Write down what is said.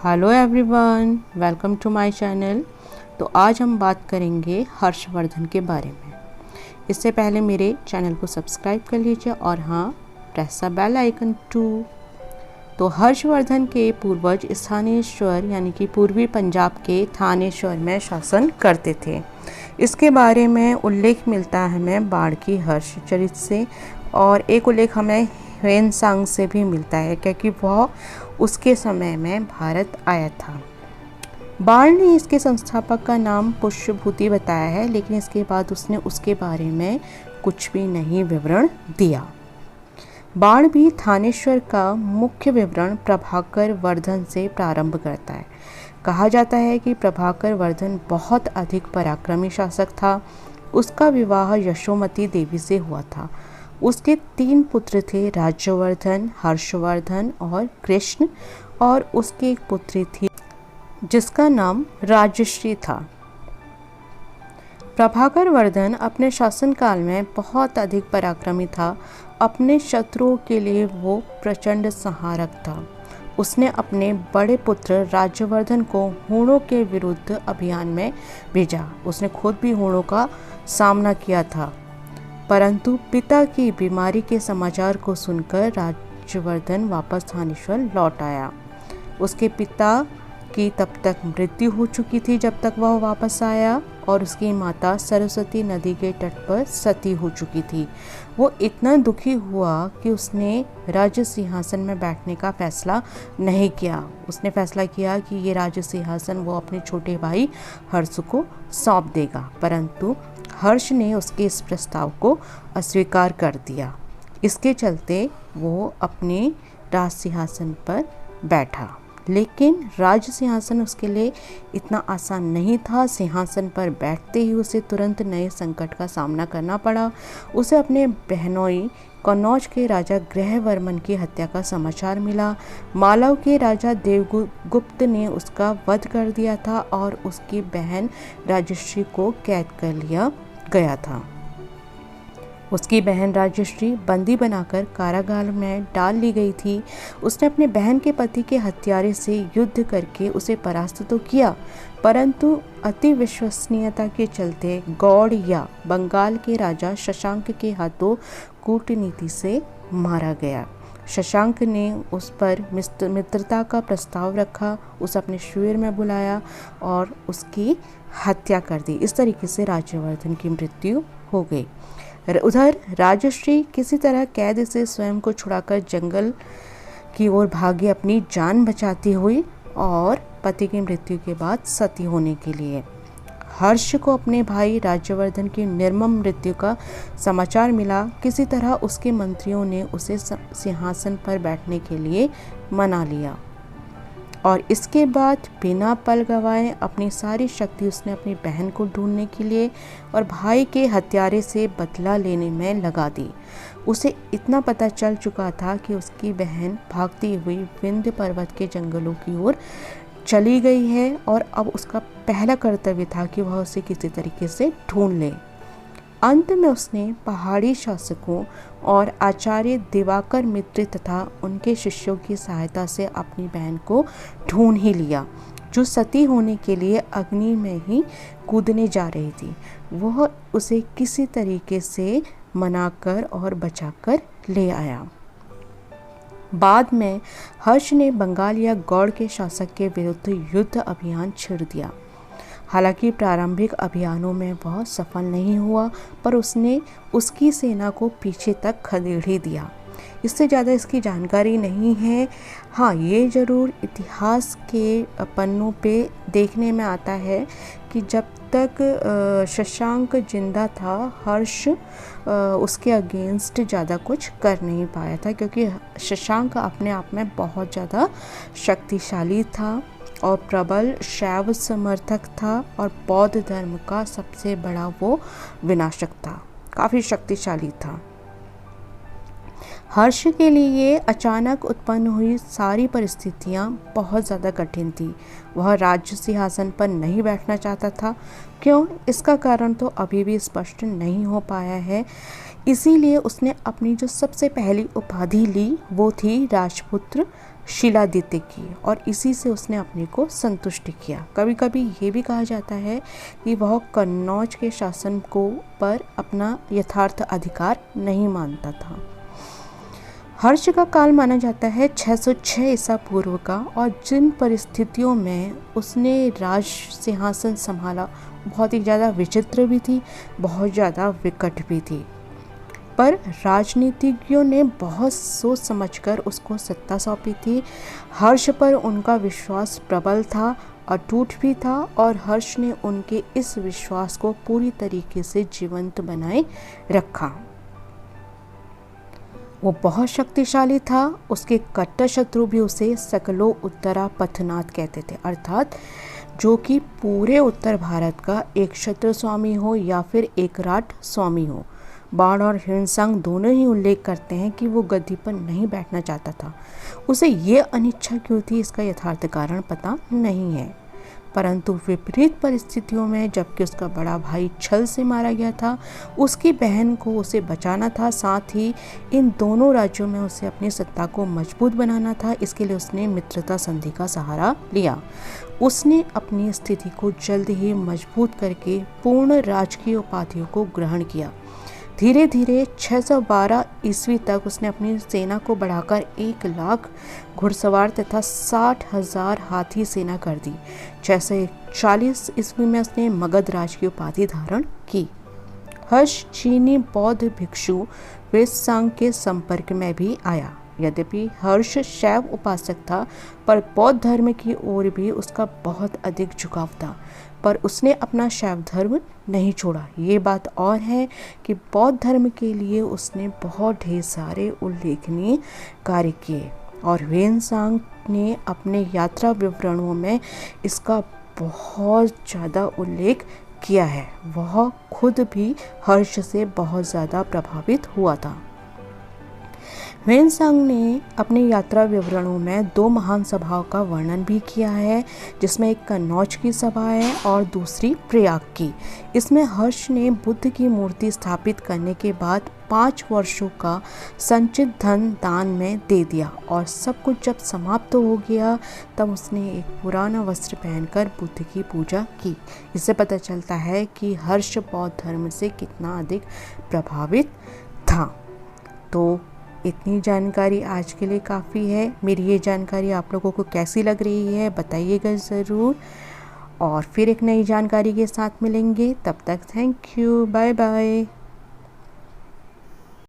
Hello everyone, welcome to my channel. तो आज हम बात करेंगे हर्षवर्धन के बारे में। इससे पहले मेरे चैनल को सब्सक्राइब कर लीजिए और हाँ, press the bell icon too. तो हर्षवर्धन के पूर्वज स्थानेश्वर यानी कि पूर्वी पंजाब के थानेश्वर में शासन करते थे। इसके बारे में उल्लेख मिलता है हमें बाण की हर्षचरित से, और एक उल्लेख हमें ह्वेनसांग से भी मिलता है क्योंकि वह उसके समय में भारत आया था। बाण ने इसके संस्थापक का नाम पुष्यभूति बताया है, लेकिन इसके बाद उसने उसके बारे में कुछ भी नहीं विवरण दिया। बाण भी थानेश्वर का मुख्य विवरण प्रभाकर वर्धन से प्रारंभ करता है। कहा जाता है कि प्रभाकर वर्धन बहुत अधिक पराक्रमी शासक था। उसका विवाह यशोमती देवी से हुआ था। उसके 3 पुत्र थे, राज्यवर्धन, हर्षवर्धन और कृष्ण, और उसकी एक पुत्री थी जिसका नाम राजश्री था। प्रभाकर वर्धन अपने शासनकाल में बहुत अधिक पराक्रमी था। अपने शत्रुओं के लिए वो प्रचंड संहारक था। उसने अपने बड़े पुत्र राज्यवर्धन को हूणों के विरुद्ध अभियान में भेजा। उसने खुद भी हूणों का सामना किया था, परंतु पिता की बीमारी के समाचार को सुनकर राज्यवर्धन वापस थानेश्वर लौट आया। उसके पिता की तब तक मृत्यु हो चुकी थी जब तक वह वापस आया, और उसकी माता सरस्वती नदी के तट पर सती हो चुकी थी। वो इतना दुखी हुआ कि उसने राज्य सिंहासन में बैठने का फैसला नहीं किया। उसने फैसला किया कि ये राज्य सिंहासन वो अपने छोटे भाई हर्ष को सौंप देगा, परंतु हर्ष ने उसके इस प्रस्ताव को अस्वीकार कर दिया। इसके चलते वो अपने राज सिंहासन पर बैठा, लेकिन राज सिंहासन उसके लिए इतना आसान नहीं था। सिंहासन पर बैठते ही उसे तुरंत नए संकट का सामना करना पड़ा। उसे अपने बहनोई कन्नौज के राजा ग्रहवर्मन की हत्या का समाचार मिला। मालव के राजा देवगुप्त ने उसका वध कर दिया था और उसकी बहन राजश्री को कैद कर लिया गया था। उसकी बहन राजश्री बंदी बनाकर कारागार में डाल ली गई थी। उसने अपने बहन के पति के हत्यारे से युद्ध करके उसे परास्त तो किया, परंतु अति विश्वसनीयता के चलते गौड़ या बंगाल के राजा शशांक के हाथों कूटनीति से मारा गया। शशांक ने उस पर मित्रता का प्रस्ताव रखा, उसे अपने शिविर में बुलाया और उसकी हत्या कर दी। इस तरीके से राज्यवर्धन की मृत्यु हो गई। उधर राजश्री किसी तरह कैद से स्वयं को छुड़ाकर जंगल की ओर भागी, अपनी जान बचाती हुई, और पति की मृत्यु के बाद सती होने के लिए। हर्ष को अपने भाई राज्यवर्धन की निर्मम मृत्यु का समाचार मिला। किसी तरह उसके मंत्रियों ने उसे सिंहासन पर बैठने के लिए मना लिया, और इसके बाद बिना पल गवाए अपनी सारी शक्ति उसने अपनी बहन को ढूंढने के लिए और भाई के हत्यारे से बदला लेने में लगा दी। उसे इतना पता चल चुका था कि उसकी बहन भागती हुई विंध्य पर्वत के जंगलों की ओर चली गई है, और अब उसका पहला कर्तव्य था कि वह उसे किसी तरीके से ढूंढ ले। अंत में उसने पहाड़ी शासकों और आचार्य दिवाकर मित्र तथा उनके शिष्यों की सहायता से अपनी बहन को ढूंढ ही लिया, जो सती होने के लिए अग्नि में ही कूदने जा रही थी। वह उसे किसी तरीके से मनाकर और बचाकर ले आया। बाद में हर्ष ने बंगाल या गौड़ के शासक के विरुद्ध युद्ध अभियान छेड़ दिया। हालांकि प्रारंभिक अभियानों में वह सफल नहीं हुआ, पर उसने उसकी सेना को पीछे तक खदेड़ ही दिया। इससे ज़्यादा इसकी जानकारी नहीं है। हाँ, ये ज़रूर इतिहास के पन्नों पे देखने में आता है कि जब तक शशांक जिंदा था, हर्ष उसके अगेंस्ट ज़्यादा कुछ कर नहीं पाया था, क्योंकि शशांक अपने आप में बहुत ज़्यादा शक्तिशाली था और प्रबल शैव समर्थक था, और बौद्ध धर्म का सबसे बड़ा वो विनाशक था, काफ़ी शक्तिशाली था। हर्ष के लिए अचानक उत्पन्न हुई सारी परिस्थितियां बहुत ज़्यादा कठिन थी। वह राज्य सिंहासन पर नहीं बैठना चाहता था। क्यों, इसका कारण तो अभी भी स्पष्ट नहीं हो पाया है। इसीलिए उसने अपनी जो सबसे पहली उपाधि ली वो थी राजपुत्र शिलादित्य की, और इसी से उसने अपने को संतुष्ट किया। कभी कभी ये भी कहा जाता है कि वह कन्नौज के शासन को पर अपना यथार्थ अधिकार नहीं मानता था। हर्ष का काल माना जाता है 606 ईसा पूर्व का, और जिन परिस्थितियों में उसने राज सिंहासन संभाला बहुत ही ज़्यादा विचित्र भी थी, बहुत ज़्यादा विकट भी थी, पर राजनीतिज्ञों ने बहुत सोच समझकर उसको सत्ता सौंपी थी। हर्ष पर उनका विश्वास प्रबल था, अटूट भी था, और हर्ष ने उनके इस विश्वास को पूरी तरीके से जीवंत बनाए रखा। वो बहुत शक्तिशाली था। उसके कट्टर शत्रु भी उसे सकलो उत्तरा पथनाथ कहते थे, अर्थात जो कि पूरे उत्तर भारत का एक क्षत्र स्वामी हो या फिर एक राट स्वामी हो। बाण और ह्वेनसांग दोनों ही उल्लेख करते हैं कि वो गद्दी पर नहीं बैठना चाहता था। उसे ये अनिच्छा क्यों थी, इसका यथार्थ कारण पता नहीं है, परंतु विपरीत परिस्थितियों में, जबकि उसका बड़ा भाई छल से मारा गया था, उसकी बहन को उसे बचाना था, साथ ही इन दोनों राज्यों में उसे अपनी सत्ता को मजबूत बनाना था। इसके लिए उसने मित्रता संधि का सहारा लिया। उसने अपनी स्थिति को जल्द ही मजबूत करके पूर्ण राजकीय उपाधियों को ग्रहण किया। धीरे धीरे 612 ईस्वी तक उसने अपनी सेना को बढ़ाकर 1 लाख घुड़सवार तथा 60,000 हाथी सेना कर दी। 640 ईस्वी में उसने मगध राज की उपाधि धारण की। हर्ष चीनी बौद्ध भिक्षु ह्वेनसांग के संपर्क में भी आया। यद्यपि हर्ष शैव उपासक था, पर बौद्ध धर्म की ओर भी उसका बहुत अधिक झुकाव था, पर उसने अपना शैव धर्म नहीं छोड़ा। ये बात और है कि बौद्ध धर्म के लिए उसने बहुत ढेर सारे उल्लेखनीय कार्य किए, और ह्वेनसांग ने अपने यात्रा विवरणों में इसका बहुत ज़्यादा उल्लेख किया है। वह खुद भी हर्ष से बहुत ज़्यादा प्रभावित हुआ था। ह्वेनसांग ने अपने यात्रा विवरणों में 2 महान सभाओं का वर्णन भी किया है, जिसमें एक कन्नौज की सभा है और दूसरी प्रयाग की। इसमें हर्ष ने बुद्ध की मूर्ति स्थापित करने के बाद 5 वर्षों का संचित धन दान में दे दिया, और सब कुछ जब समाप्त हो गया तब उसने एक पुराना वस्त्र पहनकर बुद्ध की पूजा की। इससे पता चलता है कि हर्ष बौद्ध धर्म से कितना अधिक प्रभावित था। तो इतनी जानकारी आज के लिए काफ़ी है। मेरी ये जानकारी आप लोगों को कैसी लग रही है बताइएगा ज़रूर, और फिर एक नई जानकारी के साथ मिलेंगे। तब तक थैंक यू, बाय बाय।